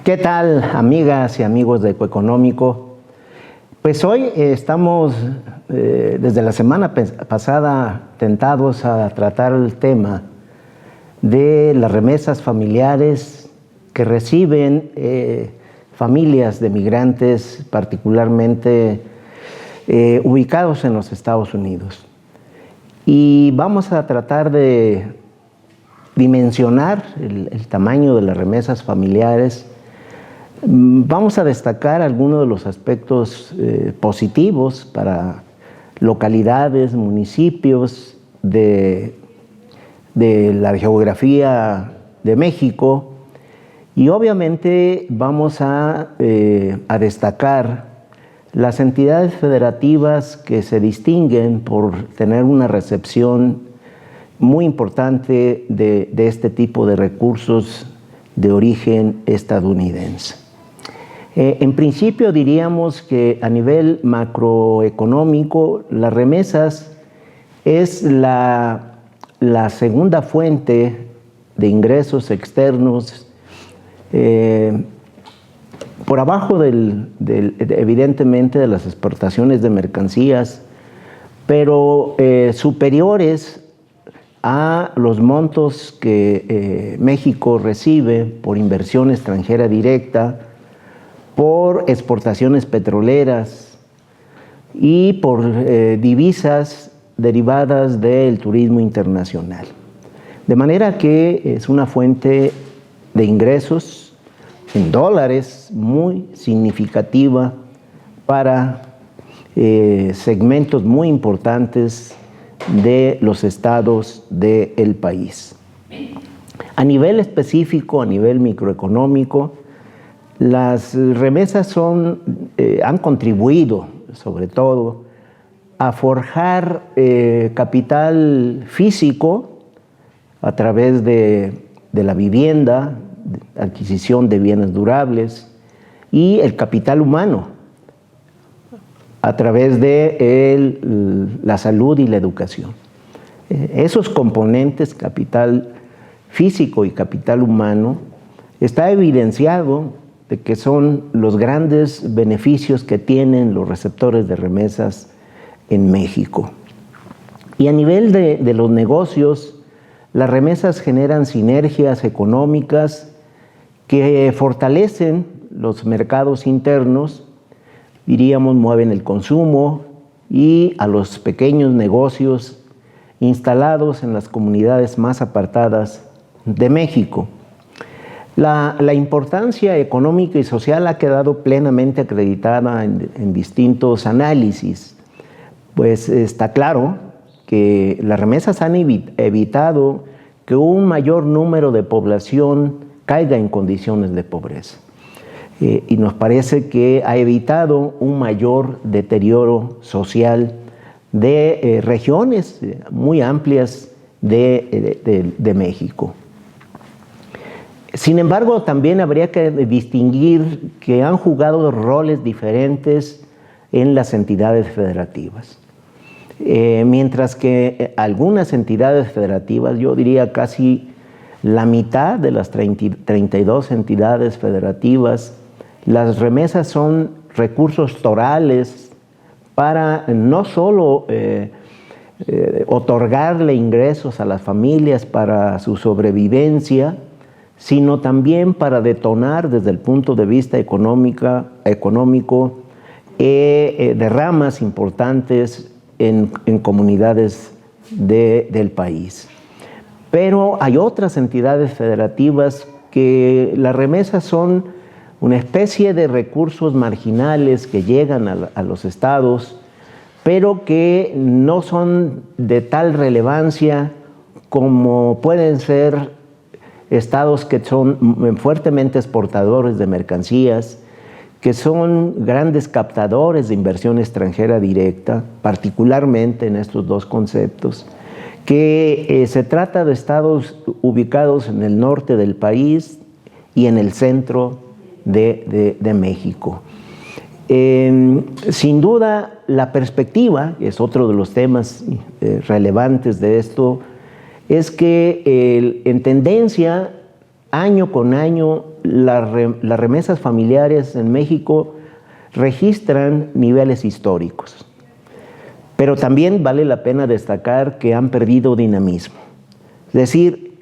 ¿Qué tal, amigas y amigos de Ecoeconómico? Pues hoy estamos desde la semana pasada tentados a tratar el tema de las remesas familiares que reciben familias de migrantes, particularmente ubicados en los Estados Unidos. Y vamos a tratar de dimensionar el tamaño de las remesas familiares. Vamos a destacar algunos de los aspectos positivos para localidades, municipios de la geografía de México, y obviamente vamos a destacar las entidades federativas que se distinguen por tener una recepción muy importante de este tipo de recursos de origen estadounidense. En principio diríamos que a nivel macroeconómico las remesas es la segunda fuente de ingresos externos, por abajo evidentemente de las exportaciones de mercancías, pero superiores a los montos que México recibe por inversión extranjera directa, por exportaciones petroleras y por divisas derivadas del turismo internacional. De manera que es una fuente de ingresos en dólares muy significativa para segmentos muy importantes de los estados del país. A nivel específico, a nivel microeconómico, las remesas han contribuido, sobre todo, a forjar capital físico a través de la vivienda, adquisición de bienes durables, y el capital humano a través de la salud y la educación. Esos componentes, capital físico y capital humano, está evidenciado de que son los grandes beneficios que tienen los receptores de remesas en México. Y a nivel de los negocios, las remesas generan sinergias económicas que fortalecen los mercados internos, diríamos, mueven el consumo y a los pequeños negocios instalados en las comunidades más apartadas de México. La importancia económica y social ha quedado plenamente acreditada en distintos análisis, pues está claro que las remesas han evitado que un mayor número de población caiga en condiciones de pobreza. Y nos parece que ha evitado un mayor deterioro social de regiones muy amplias de México. Sin embargo, también habría que distinguir que han jugado roles diferentes en las entidades federativas. Mientras que algunas entidades federativas, yo diría casi la mitad de las 32 entidades federativas, las remesas son recursos torales para no solo otorgarle ingresos a las familias para su sobrevivencia, sino también para detonar desde el punto de vista económico derramas importantes en comunidades del país. Pero hay otras entidades federativas que las remesas son una especie de recursos marginales que llegan a los estados, pero que no son de tal relevancia como pueden ser estados que son fuertemente exportadores de mercancías, que son grandes captadores de inversión extranjera directa, particularmente en estos dos conceptos, que se trata de estados ubicados en el norte del país y en el centro de México. Sin duda, la perspectiva, que es otro de los temas relevantes de esto, es que en tendencia, año con año, las remesas familiares en México registran niveles históricos, pero también vale la pena destacar que han perdido dinamismo. Es decir,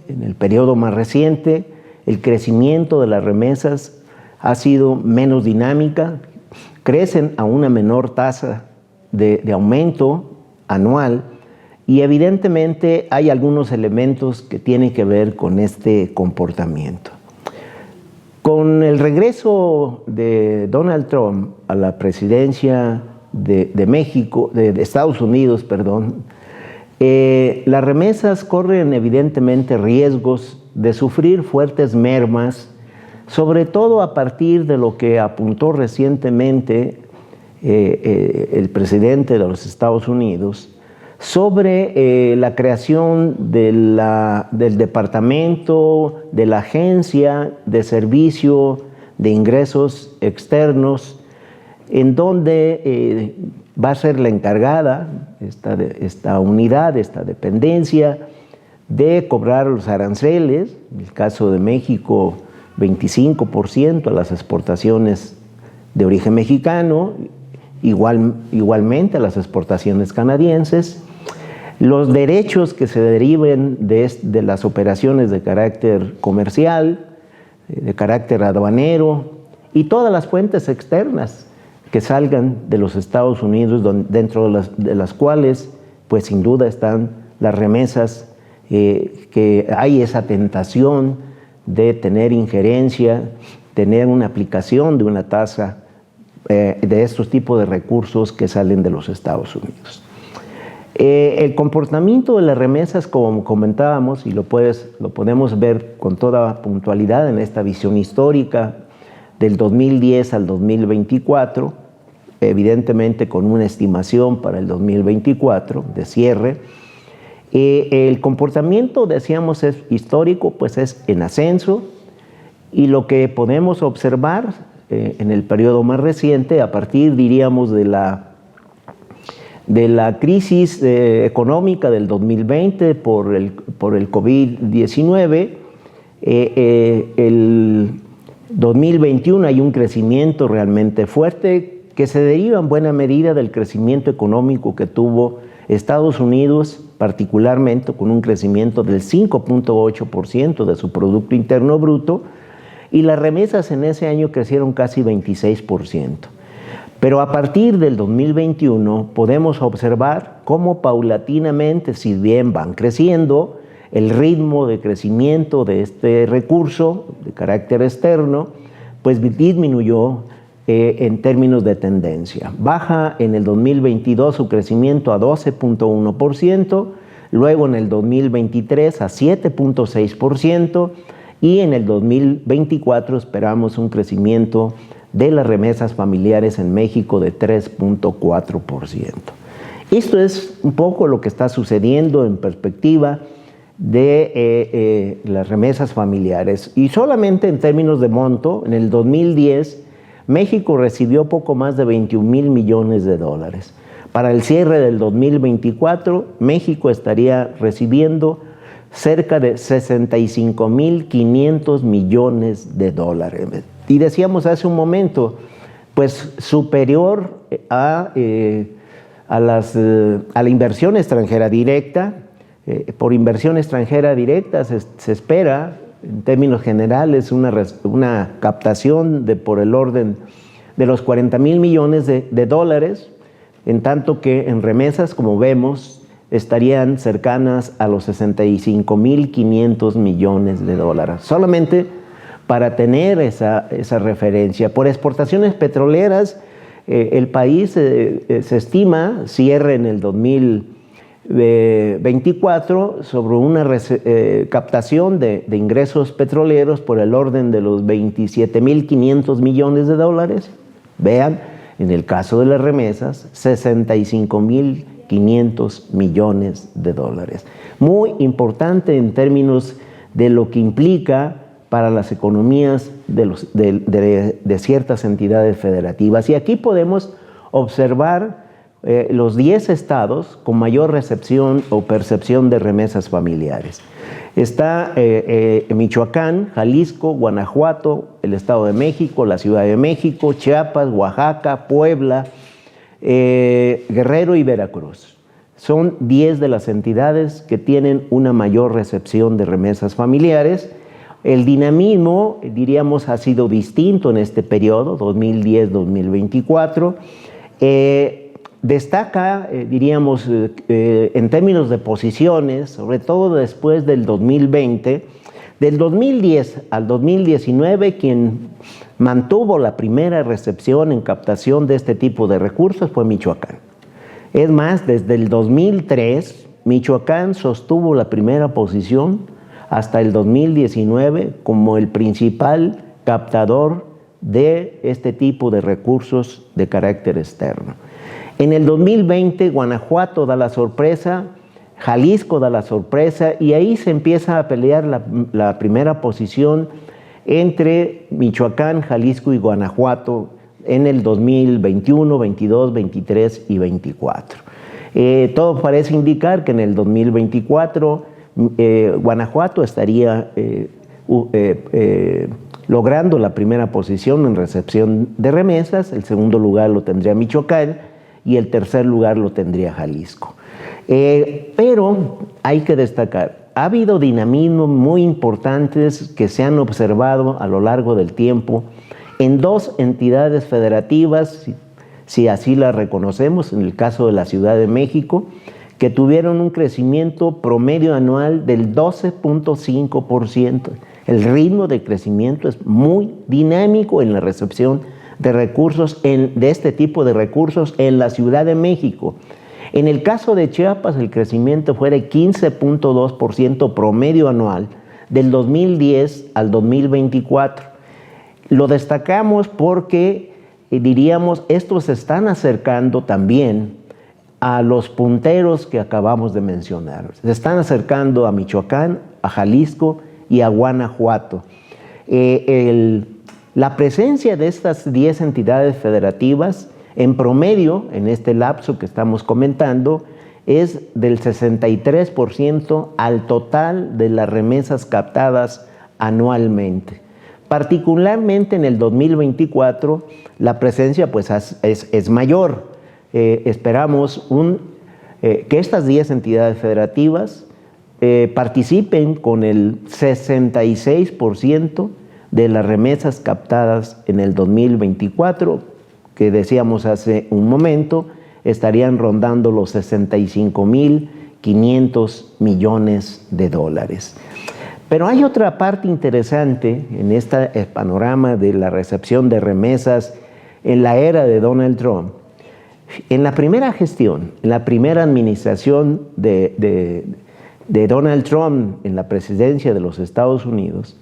en el periodo más reciente, el crecimiento de las remesas ha sido menos dinámica, crecen a una menor tasa de aumento anual, y evidentemente hay algunos elementos que tienen que ver con este comportamiento. Con el regreso de Donald Trump a la presidencia de México, de Estados Unidos, las remesas corren evidentemente riesgos de sufrir fuertes mermas, sobre todo a partir de lo que apuntó recientemente el presidente de los Estados Unidos sobre la creación del departamento, de la Agencia de Servicio de Ingresos Externos, en donde va a ser la encargada esta unidad, esta dependencia, de cobrar los aranceles, en el caso de México 25% a las exportaciones de origen mexicano, igualmente a las exportaciones canadienses, los derechos que se deriven de las operaciones de carácter comercial, de carácter aduanero, y todas las fuentes externas que salgan de los Estados Unidos, dentro de las cuales, pues sin duda están las remesas, que hay esa tentación de tener injerencia, tener una aplicación de una tasa de estos tipos de recursos que salen de los Estados Unidos. El comportamiento de las remesas, como comentábamos, y lo podemos ver con toda puntualidad en esta visión histórica del 2010 al 2024, evidentemente con una estimación para el 2024 de cierre. El comportamiento, decíamos, es histórico, pues es en ascenso, y lo que podemos observar en el periodo más reciente, a partir, diríamos, de la crisis económica del 2020 por el COVID-19, el 2021 hay un crecimiento realmente fuerte que se deriva en buena medida del crecimiento económico que tuvo Estados Unidos, particularmente con un crecimiento del 5.8% de su Producto Interno Bruto, y las remesas en ese año crecieron casi 26%. Pero a partir del 2021 podemos observar cómo paulatinamente, si bien van creciendo, el ritmo de crecimiento de este recurso de carácter externo, pues disminuyó en términos de tendencia. Baja en el 2022 su crecimiento a 12.1%, luego en el 2023 a 7.6%, y en el 2024 esperamos un crecimiento de las remesas familiares en México de 3.4%. Esto es un poco lo que está sucediendo en perspectiva de las remesas familiares. Y solamente en términos de monto, en el 2010, México recibió poco más de 21,000 millones de dólares. Para el cierre del 2024, México estaría recibiendo cerca de 65,500 millones de dólares. Y decíamos hace un momento, pues superior a la inversión extranjera directa. Por inversión extranjera directa se espera, en términos generales, una captación por el orden de los 40,000 millones de dólares, en tanto que en remesas, como vemos, estarían cercanas a los 65,500 millones de dólares. Solamente para tener esa referencia. Por exportaciones petroleras, el país se estima cierre en el 2024 sobre una captación de ingresos petroleros por el orden de los 27,500 millones de dólares. Vean, en el caso de las remesas, 65,500 millones de dólares. Muy importante en términos de lo que implica para las economías de ciertas entidades federativas. Y aquí podemos observar los 10 estados con mayor recepción o percepción de remesas familiares. Está Michoacán, Jalisco, Guanajuato, el Estado de México, la Ciudad de México, Chiapas, Oaxaca, Puebla, Guerrero y Veracruz. Son 10 de las entidades que tienen una mayor recepción de remesas familiares. El dinamismo, diríamos, ha sido distinto en este periodo, 2010-2024. Destaca, diríamos, en términos de posiciones, sobre todo después del 2020, del 2010 al 2019, quien mantuvo la primera recepción en captación de este tipo de recursos fue Michoacán. Es más, desde el 2003, Michoacán sostuvo la primera posición hasta el 2019 como el principal captador de este tipo de recursos de carácter externo. En el 2020, Guanajuato da la sorpresa, Jalisco da la sorpresa, y ahí se empieza a pelear la primera posición entre Michoacán, Jalisco y Guanajuato en el 2021, 22, 23 y 24. Todo parece indicar que en el 2024 Guanajuato estaría logrando la primera posición en recepción de remesas, el segundo lugar lo tendría Michoacán y el tercer lugar lo tendría Jalisco. Pero hay que destacar, ha habido dinamismos muy importantes que se han observado a lo largo del tiempo en dos entidades federativas, si así las reconocemos, en el caso de la Ciudad de México, que tuvieron un crecimiento promedio anual del 12.5%. El ritmo de crecimiento es muy dinámico en la recepción de recursos, de este tipo de recursos en la Ciudad de México. En el caso de Chiapas, el crecimiento fue de 15.2% promedio anual del 2010 al 2024. Lo destacamos porque, diríamos, estos se están acercando también a los punteros que acabamos de mencionar. Se están acercando a Michoacán, a Jalisco y a Guanajuato. La presencia de estas 10 entidades federativas, en promedio, en este lapso que estamos comentando, es del 63% al total de las remesas captadas anualmente. Particularmente en el 2024, la presencia pues, es mayor. Esperamos que estas 10 entidades federativas participen con el 66% de las remesas captadas en el 2024, que decíamos hace un momento, estarían rondando los 65.500 millones de dólares. Pero hay otra parte interesante en este panorama de la recepción de remesas en la era de Donald Trump. En la primera gestión, en la primera administración de Donald Trump en la presidencia de los Estados Unidos,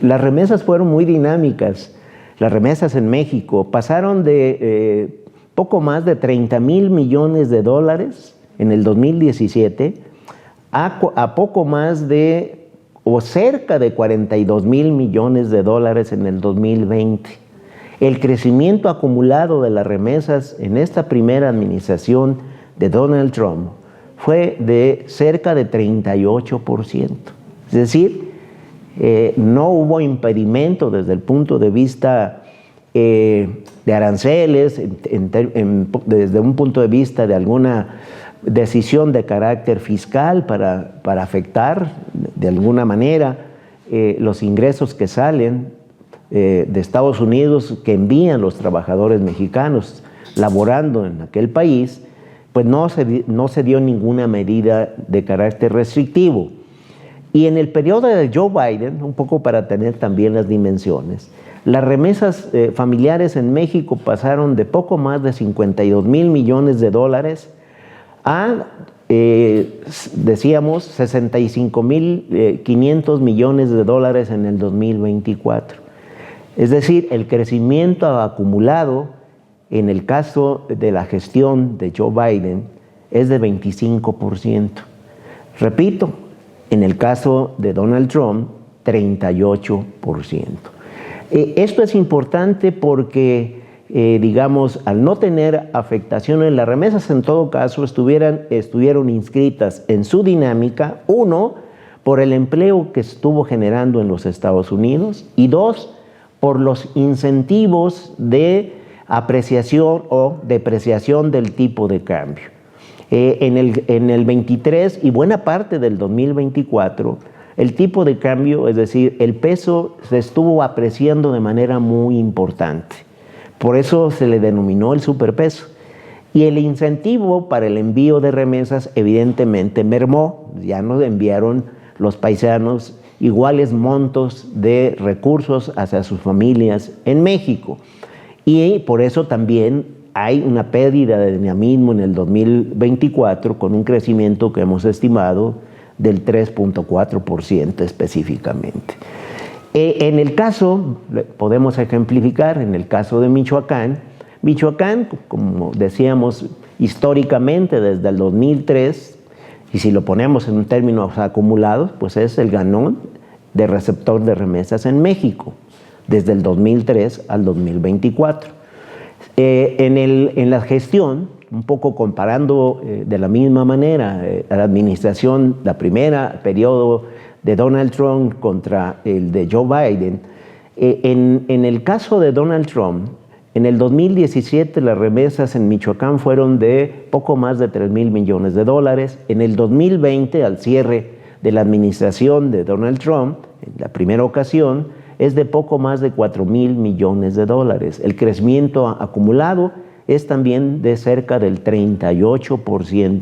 las remesas fueron muy dinámicas. Las remesas en México pasaron de poco más de 30,000 millones de dólares en el 2017 a poco más de o cerca de 42,000 millones de dólares en el 2020. El crecimiento acumulado de las remesas en esta primera administración de Donald Trump fue de cerca de 38%. Es decir, no hubo impedimento desde el punto de vista de aranceles, desde un punto de vista de alguna decisión de carácter fiscal para afectar de alguna manera los ingresos que salen de Estados Unidos, que envían los trabajadores mexicanos laborando en aquel país, pues no se dio ninguna medida de carácter restrictivo. Y en el periodo de Joe Biden, un poco para tener también las dimensiones, las remesas familiares en México pasaron de poco más de 52,000 millones de dólares a, decíamos, 65,500 millones de dólares en el 2024. Es decir, el crecimiento acumulado en el caso de la gestión de Joe Biden es de 25%. Repito, en el caso de Donald Trump, 38%. Esto es importante porque, digamos, al no tener afectaciones, las remesas en todo caso estuvieron inscritas en su dinámica, uno, por el empleo que estuvo generando en los Estados Unidos y 2, por los incentivos de apreciación o depreciación del tipo de cambio. En el 23 y buena parte del 2024, el tipo de cambio, es decir, el peso se estuvo apreciando de manera muy importante. Por eso se le denominó el superpeso. Y el incentivo para el envío de remesas evidentemente mermó. Ya no enviaron los paisanos iguales montos de recursos hacia sus familias en México. Y por eso también hay una pérdida de dinamismo en el 2024 con un crecimiento que hemos estimado del 3.4% específicamente. En el caso, podemos ejemplificar, en el caso de Michoacán, como decíamos históricamente desde el 2003, y si lo ponemos en términos acumulados, pues es el ganón de receptor de remesas en México, desde el 2003 al 2024. En la gestión, un poco comparando de la misma manera la administración, la primera periodo de Donald Trump contra el de Joe Biden, en el caso de Donald Trump, en el 2017 las remesas en Michoacán fueron de poco más de 3,000 millones de dólares. En el 2020, al cierre de la administración de Donald Trump, en la primera ocasión, es de poco más de 4,000 millones de dólares. El crecimiento acumulado es también de cerca del 38%.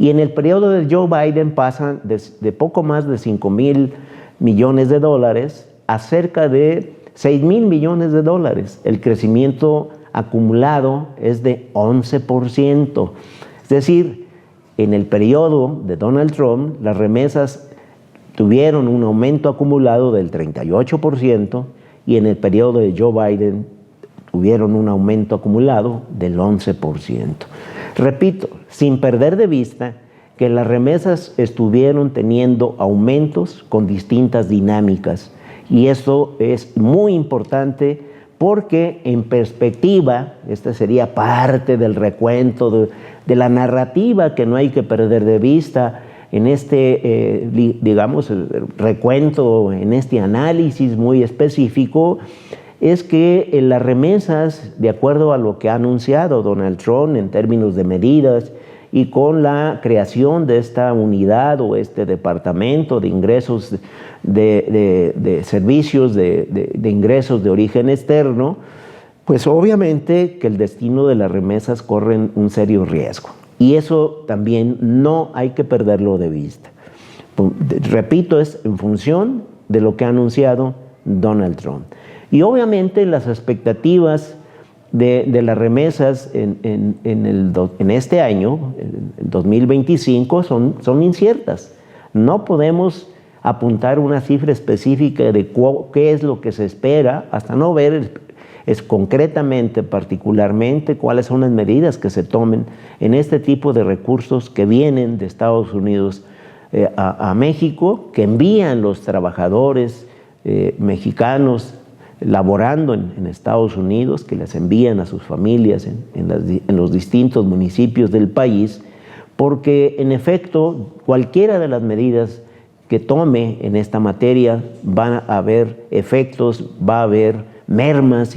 Y en el periodo de Joe Biden pasan de poco más de 5,000 millones de dólares a cerca de 6,000 millones de dólares. El crecimiento acumulado es de 11%. Es decir, en el periodo de Donald Trump, las remesas tuvieron un aumento acumulado del 38% y en el periodo de Joe Biden tuvieron un aumento acumulado del 11%. Repito, sin perder de vista que las remesas estuvieron teniendo aumentos con distintas dinámicas. Y esto es muy importante porque en perspectiva, esta sería parte del recuento de la narrativa que no hay que perder de vista en este, digamos, recuento, en este análisis muy específico, es que las remesas, de acuerdo a lo que ha anunciado Donald Trump en términos de medidas y con la creación de esta unidad o este departamento de ingresos de servicios de ingresos de origen externo, pues obviamente que el destino de las remesas corre un serio riesgo. Y eso también no hay que perderlo de vista. Repito, es en función de lo que ha anunciado Donald Trump. Y obviamente las expectativas de las remesas en este año, el 2025, son inciertas. No podemos apuntar una cifra específica de qué es lo que se espera hasta no ver concretamente, particularmente, cuáles son las medidas que se tomen en este tipo de recursos que vienen de Estados Unidos a México, que envían los trabajadores mexicanos laborando en Estados Unidos, que les envían a sus familias en los distintos municipios del país, porque en efecto cualquiera de las medidas que tome en esta materia van a haber efectos, va a haber mermas,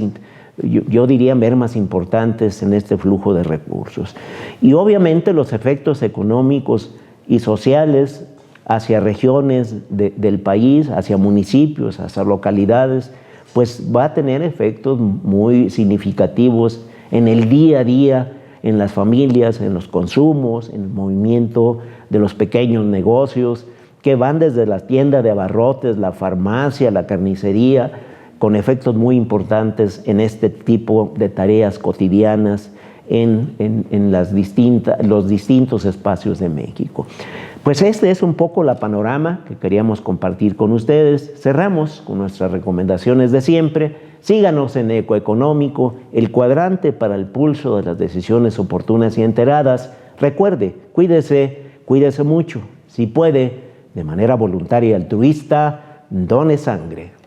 yo diría mermas importantes en este flujo de recursos. Y obviamente los efectos económicos y sociales hacia regiones del país, hacia municipios, hacia localidades, pues va a tener efectos muy significativos en el día a día, en las familias, en los consumos, en el movimiento de los pequeños negocios, que van desde la tienda de abarrotes, la farmacia, la carnicería, con efectos muy importantes en este tipo de tareas cotidianas en los distintos espacios de México. Pues este es un poco la panorama que queríamos compartir con ustedes. Cerramos con nuestras recomendaciones de siempre. Síganos en Ecoeconómico, el cuadrante para el pulso de las decisiones oportunas y enteradas. Recuerde, cuídese mucho. Si puede, de manera voluntaria y altruista, done sangre.